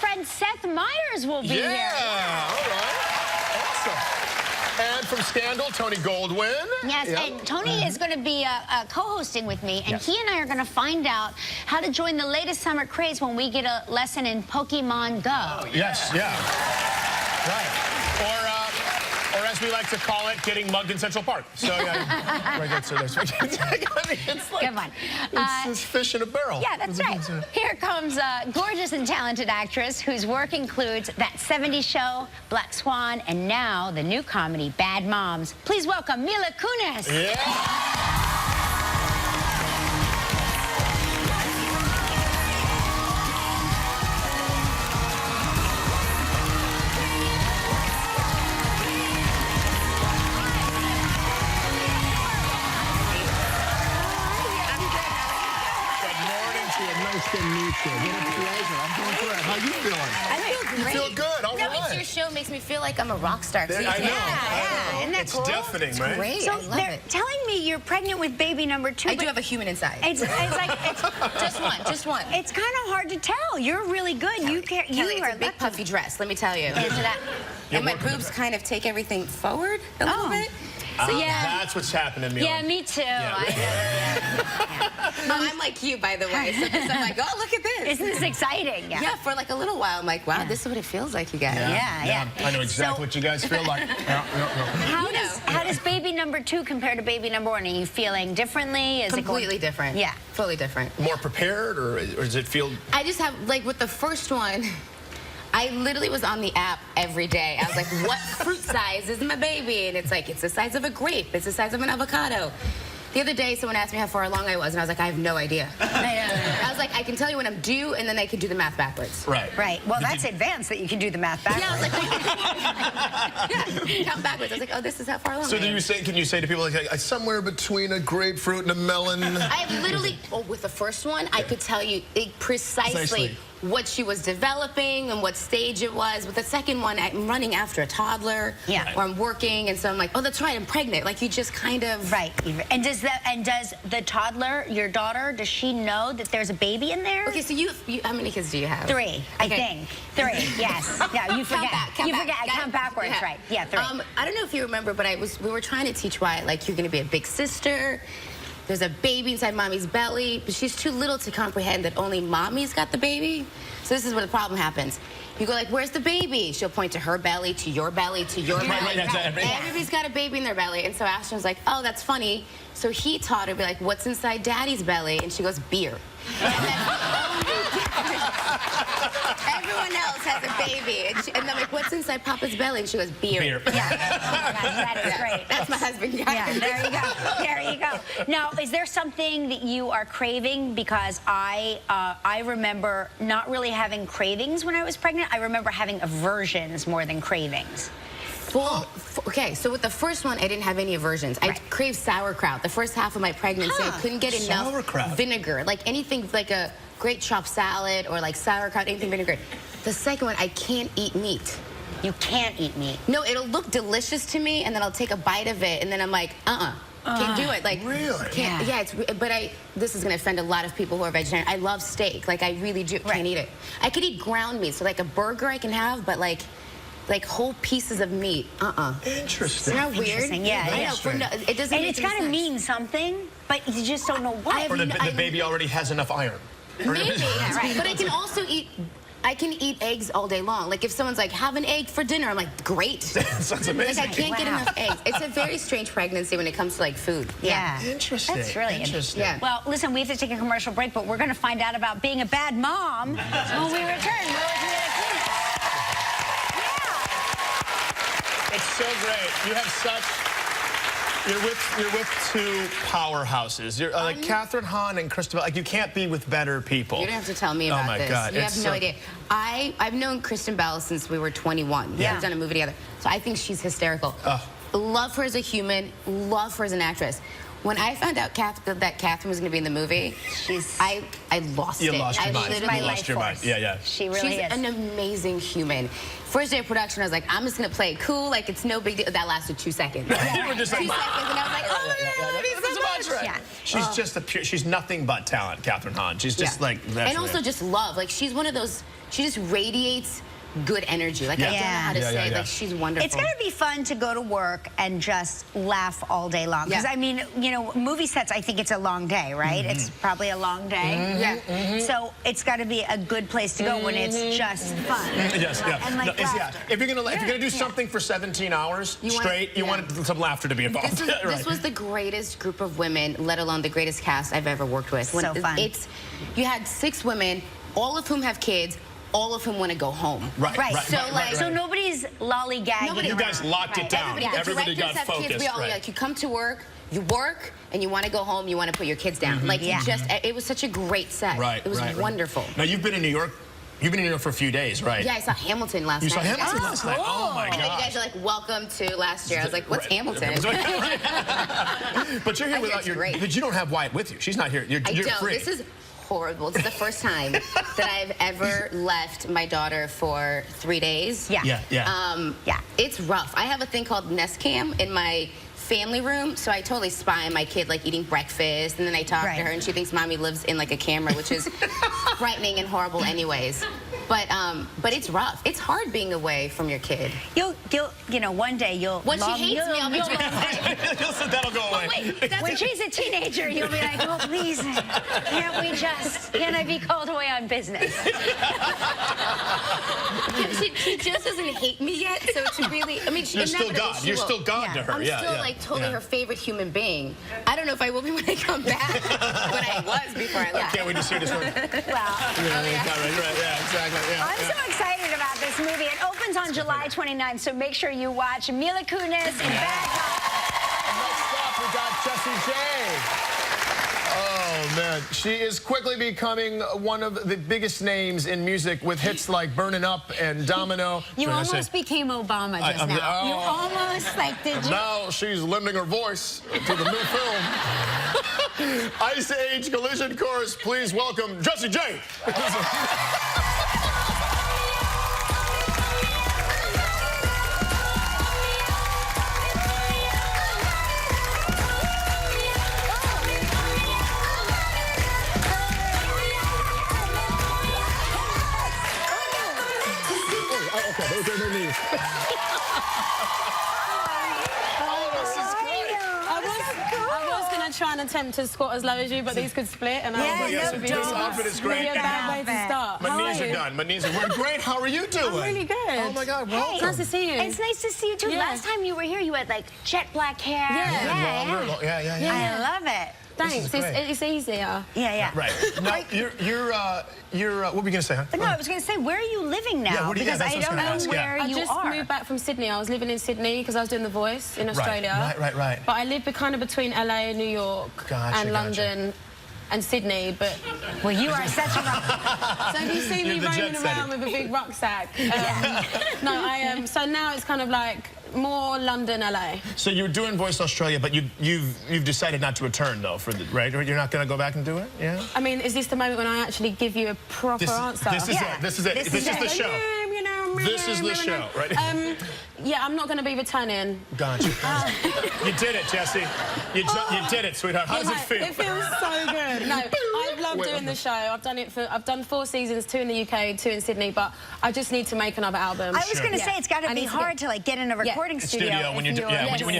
friend Seth Meyers will be here. Yeah, all right. Awesome. And from Scandal, Tony Goldwyn. Yes, and Tony is going to be co-hosting with me, and he and I are going to find out how to join the latest summer craze when we get a lesson in Pokemon Go. Oh, yes, yeah. Right. Or as we like to call it, getting mugged in Central Park. So, yeah. Right, that's it's like, Good one. It's fish in a barrel. Yeah, that's right. Here comes a gorgeous and talented actress whose work includes That 70s Show, Black Swan, and now the new comedy, Bad Moms. Please welcome Mila Kunis. Yeah. Nice to meet you. What a pleasure. I'm doing great. How you feeling? I feel great. You feel good. All right. Your show makes me feel like I'm a rock star. I know. Yeah. Isn't that it's cool? deafening, It's right? great. So I love they're it. telling me you're pregnant with baby number 2. I do have a human inside. It's like it's just one. It's kind of hard to tell. You're really good. Kelly, You it's are a big puffy dress, let me tell you. And my boobs kind of take everything forward a little bit. So That's what's happening, Mila. Yeah, me too. I'm like you, by the way. So I'm like, oh, look at this. Isn't this exciting? Yeah, for like a little while, I'm like, wow, this is what it feels like, you guys. Yeah. I know exactly what you guys feel like. How does baby number 2 compare to baby number 1? Are you feeling differently? Is Completely different. Yeah. Fully different. More prepared, or does it feel... I just have, like, with the first one, I literally was on the app every day. I was like, what fruit size is my baby? And it's like, it's the size of a grape. It's the size of an avocado. The other day, someone asked me how far along I was, and I was like, I have no idea. I was like, I can tell you when I'm due, and then I can do the math backwards. Right. Right. Well, that's advanced that you can do the math backwards. Yeah, I was like, count backwards. I was like, oh, this is how far along So I am. can you say to people, like, somewhere between a grapefruit and a melon? I literally, with the first one, I could tell you precisely what she was developing and what stage it was. With the second one, I'm running after a toddler. Yeah. Or I'm working, and so I'm like, oh, that's right, I'm pregnant. Like, you just kind of... Right. And does the toddler, your daughter, does she know that there's a baby in there? Okay, so you how many kids do you have? 3, I think. 3, yes. Yeah, you forget. Count back. I count backwards, right. Yeah, 3. I don't know if you remember, but we were trying to teach Wyatt, like, you're going to be a big sister. There's a baby inside mommy's belly, but she's too little to comprehend that only mommy's got the baby. So this is where the problem happens. You go like, where's the baby? She'll point to her belly, to your belly, to your belly. Everybody's got a baby in their belly. And so Ashton was like, oh, that's funny. So he taught her, be like, what's inside daddy's belly? And she goes, beer. And then everyone else has a baby. And I'm like, what's inside Papa's belly? And she goes, beer. Yeah. Oh, my gosh, that is great. That's my husband. Yeah, there you go. There you go. Now, is there something that you are craving? Because I remember not really having cravings when I was pregnant. I remember having aversions more than cravings. Well, okay, so with the first one, I didn't have any aversions. I craved sauerkraut. The first half of my pregnancy, I couldn't get enough vinegar. Like anything, like a great chopped salad or like sauerkraut, anything vinegar. The second one, I can't eat meat. You can't eat meat? No, it'll look delicious to me, and then I'll take a bite of it, and then I'm like, can't do it. Like, really? Can't, yeah, this is going to offend a lot of people who are vegetarian. I love steak. Like, I really do. Can't eat it. I could eat ground meat, so like a burger I can have, but like whole pieces of meat, Interesting. Isn't that weird? Interesting, yeah. I know. It doesn't. And it's got to mean something, but you just don't know what. Or the baby already has enough iron. Maybe, right. But I can also eat. I can eat eggs all day long. Like, if someone's like, have an egg for dinner, I'm like, great. Sounds amazing. Like, I can't get enough eggs. It's a very strange pregnancy when it comes to, like, food. Yeah. Interesting. That's really interesting. Yeah. Well, listen, we have to take a commercial break, but we're going to find out about being a bad mom when we return. It's so great. You have such... You're with 2 powerhouses. You're like Catherine Hahn and Christabel. Like, you can't be with better people. You don't have to tell me about this. Oh my God. You have no idea. I've known Kristen Bell since we were 21. Yeah. We've done a movie together. So I think she's hysterical. Love her as a human. Love her as an actress. When I found out that Catherine was going to be in the movie, I lost it. You lost your mind. My You lost your mind. Yeah. She really She's is. an amazing human. First day of production, I was like, I'm just going to play it cool. Like, it's no big deal. That lasted 2 seconds. You were just like, 2 seconds, and I was like, oh my God, That's right. Yeah. She's just she's nothing but talent, Catherine Hahn. She's just like that's and also just love. Like she's one of those. She just radiates good energy. Like I don't know how to say. Like she's wonderful. It's gonna be fun to go to work and just laugh all day long. Because I mean, you know, movie sets. I think it's a long day, right? It's probably a long day. So it's got to be a good place to go when it's just fun. Yes, yeah. And like laughter. If you're gonna do something for 17 hours straight, you want some laughter to be involved. This was the greatest group of women, let alone the greatest cast I've ever worked with. So fun. You had 6 women, all of whom have kids. All of whom want to go home. Right. So nobody's lollygagging. You guys locked it down. Everybody got focused. Kids, like you come to work, you work, and you want to go home. You want to put your kids down. Like it was such a great set. It was wonderful. Now you've been in New York. You've been in New York for a few days, right? Yeah, I saw Hamilton last night. You saw Hamilton last night? Oh my God! And then you gosh. guys are like, "Welcome to last year." I was like, "What's Hamilton?" But you're here without but you don't have Wyatt with you. She's not here. You're free. This is horrible. It's the first time that I've ever left my daughter for 3 days. It's rough. I have a thing called Nest Cam in my family room, so I totally spy on my kid, like eating breakfast, and then I talk to her, and she thinks mommy lives in like a camera, which is frightening and horrible, anyways. But it's rough. It's hard being away from your kid. You know, one day you'll. When she hates me, I'll be doing that'll go away. When she's a teenager, you'll be like, oh, please, can I be called away on business? She just doesn't hate me yet, so it's really, I mean, you're still God. You're still God to her. I'm still like totally her favorite human being. I don't know if I will be when I come back, but I was before I left. Can't wait to see this one. Well, exactly. I'm so excited about this movie. It opens on July 29th, so make sure you watch Mila Kunis in Bad Cop. Next up, we got Jessie J. Oh, man. She is quickly becoming one of the biggest names in music with hits like Burnin' Up and Domino. You almost became Obama just now. You almost, like, did you? Now she's lending her voice to the new film. Ice Age Collision Course, please welcome Jessie J. I was going to try and attempt to squat as low as you, but these could split, and this outfit is great. A bad way to start. My knees are done. My knees are great. How are you doing? I'm really good. Oh my God, welcome. Nice to see you. It's nice to see you too. Yeah. Last time you were here, you had like jet black hair. Yeah. I love it. Thanks. It's easier. Yeah. Right. Now, you're what were you going to say, huh? No, I was going to say, where are you living now? Yeah, because I don't know where you are. I just moved back from Sydney. I was living in Sydney because I was doing The Voice in Australia. Right. But I live kind of between LA, New York, and London. And Sydney, but... Well, you are such a rock. So if you see me roaming around with a big rucksack, so now it's kind of like more London, LA. So you're doing Voice Australia, but you've decided not to return though, right? You're not going to go back and do it, yeah? I mean, is this the moment when I actually give you a proper answer? This is it. This is the show. This is the show, right? Yeah, I'm not going to be returning. Gotcha. You did it, Jessie. You did it, sweetheart. How does it feel? It feels so good. No, I love doing the show. I've done 4 seasons, 2 in the UK, 2 in Sydney, but I just need to make another album. I was going to say it's got to be hard to like get in a recording studio when you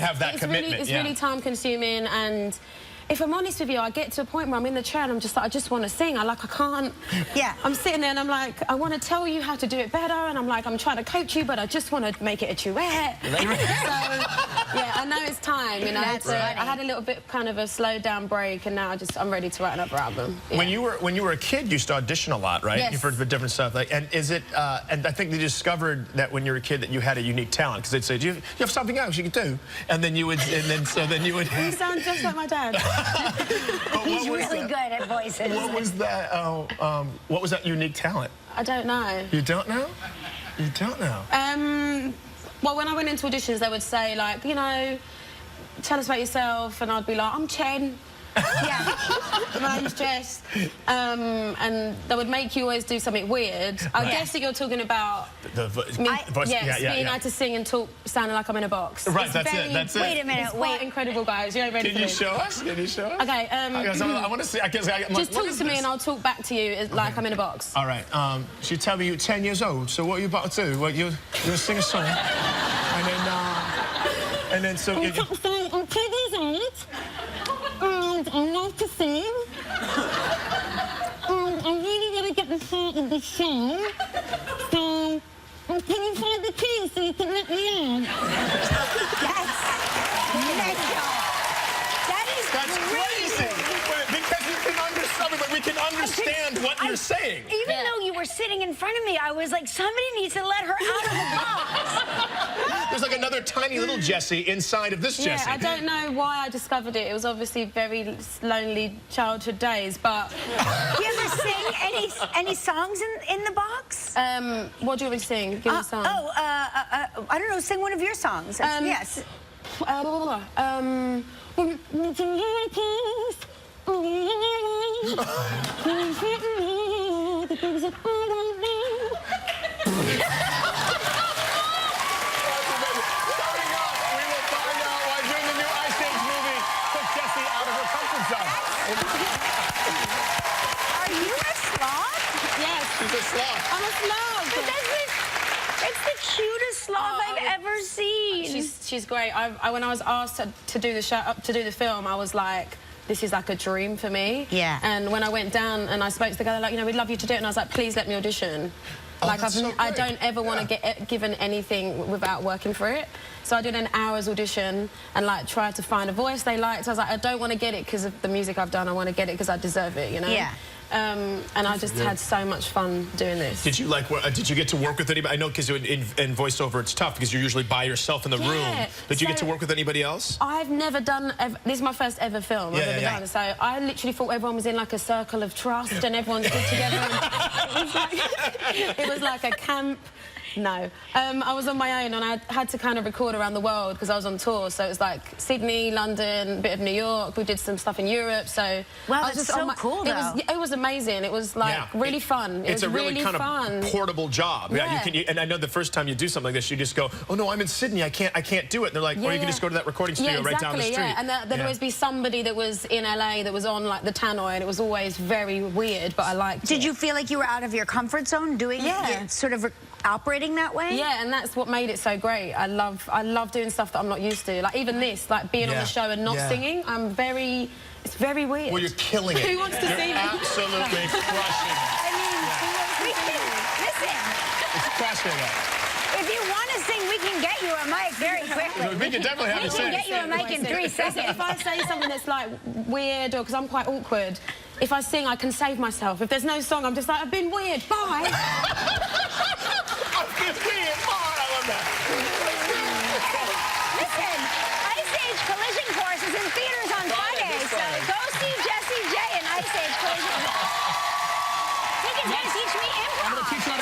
have that commitment. It's really time consuming, and if I'm honest with you, I get to a point where I'm in the chair and I'm just like, I just want to sing. I can't. Yeah. I'm sitting there and I'm like, I want to tell you how to do it better, and I'm like, I'm trying to coach you, but I just want to make it a duet. So, yeah, I know it's time, you know. I had a little bit kind of a slowed down break, and now I'm ready to write another album. Yeah. When you were a kid, you used to audition a lot, right? Yes. You've heard of different stuff. And is it? And I think they discovered that when you were a kid that you had a unique talent, because they'd say, you have something else you could do, and then you would, You sound just like my dad. He's really good at voices. What was that? What was that unique talent? I don't know. You don't know? You don't know? Well, when I went into auditions, they would say, like, you know, tell us about yourself, and I'd be like, I'm 10. Yeah. My name's Jess. And they would make you always do something weird. I guess that you're talking about The voice. being able to sing and talk sounding like I'm in a box. Right, It's that's very- it. That's it. Wait a minute. It's quite incredible, guys. You're ready Can for you this. show us? Can you show us? Okay, I want to see. just talk to me and I'll talk back to you like I'm in a box. All right. She tell me you're 10 years old. So what are you about to do? What you sing a song, and then so. I'm 10 years old, and I love to sing. And I really want to get the part of the song. So, can you find the keys so you can let me on? That's That's crazy. Because you can understand, but we can understand what you're saying. Even though you were sitting in front of me, I was like, somebody needs to let her out of the box. There's like another tiny little Jessie inside of this Jessie. Yeah, I don't know why I discovered it. It was obviously very lonely childhood days, but... Do you ever sing any songs in the box? What do you want me to sing? Give me a song. I don't know, sing one of your songs. Yes. Are you a sloth? Yes. She's a sloth. I'm a sloth. But it's the cutest sloth I've ever seen. She's great. When I was asked to do the show, to do the film, I was like, this is like a dream for me. Yeah. And when I went down and I spoke to the guy, they're like, you know, we'd love you to do it. And I was like, please let me audition. Like, I don't ever want to get given anything without working for it. So I did an hour's audition and like tried to find a voice they liked. I was like, I don't want to get it because of the music I've done. I want to get it because I deserve it, you know? Yeah. And I just had so much fun doing this. Did you did you get to work with anybody? I know because in voiceover it's tough because you're usually by yourself in the room. Did you get to work with anybody else? I've never done. This is my first ever film I've ever done. So I literally thought everyone was in like a circle of trust and everyone stood together. And it was like a camp. No. I was on my own and I had to kind of record around the world because I was on tour. So it was like Sydney, London, a bit of New York. We did some stuff in Europe. So wow, I was that's just so cool, though. It was amazing. It was like really fun. It's a really kind of portable job. Yeah. And I know the first time you do something like this, you just go, oh no, I'm in Sydney. I can't do it. And they're like, or you can just go to that recording studio right down the street. Yeah, and there'd always be somebody that was in LA that was on like the tannoy, and it was always very weird, but I liked it. Did you feel like you were out of your comfort zone doing sort of operating that way? Yeah, and that's what made it so great. I love doing stuff that I'm not used to. Like even this, like being on the show and not singing. It's very weird. Well, you're killing it. Who wants to see me? Absolutely crushing it. I mean, we can, listen. It's crushing it. If you want to sing, we can get you a mic very quickly. We can definitely have We you can sing. get you a mic in 3 seconds. If I say something that's like weird or because I'm quite awkward, if I sing, I can save myself. If there's no song, I'm just like, I've been weird. Bye. I've been weird. Oh, I love that. Listen, Ice Age Collision Course is in theaters on Friday, so go see Jessie J in Ice Age Collision Course. He can teach me improv. I'm going to teach you how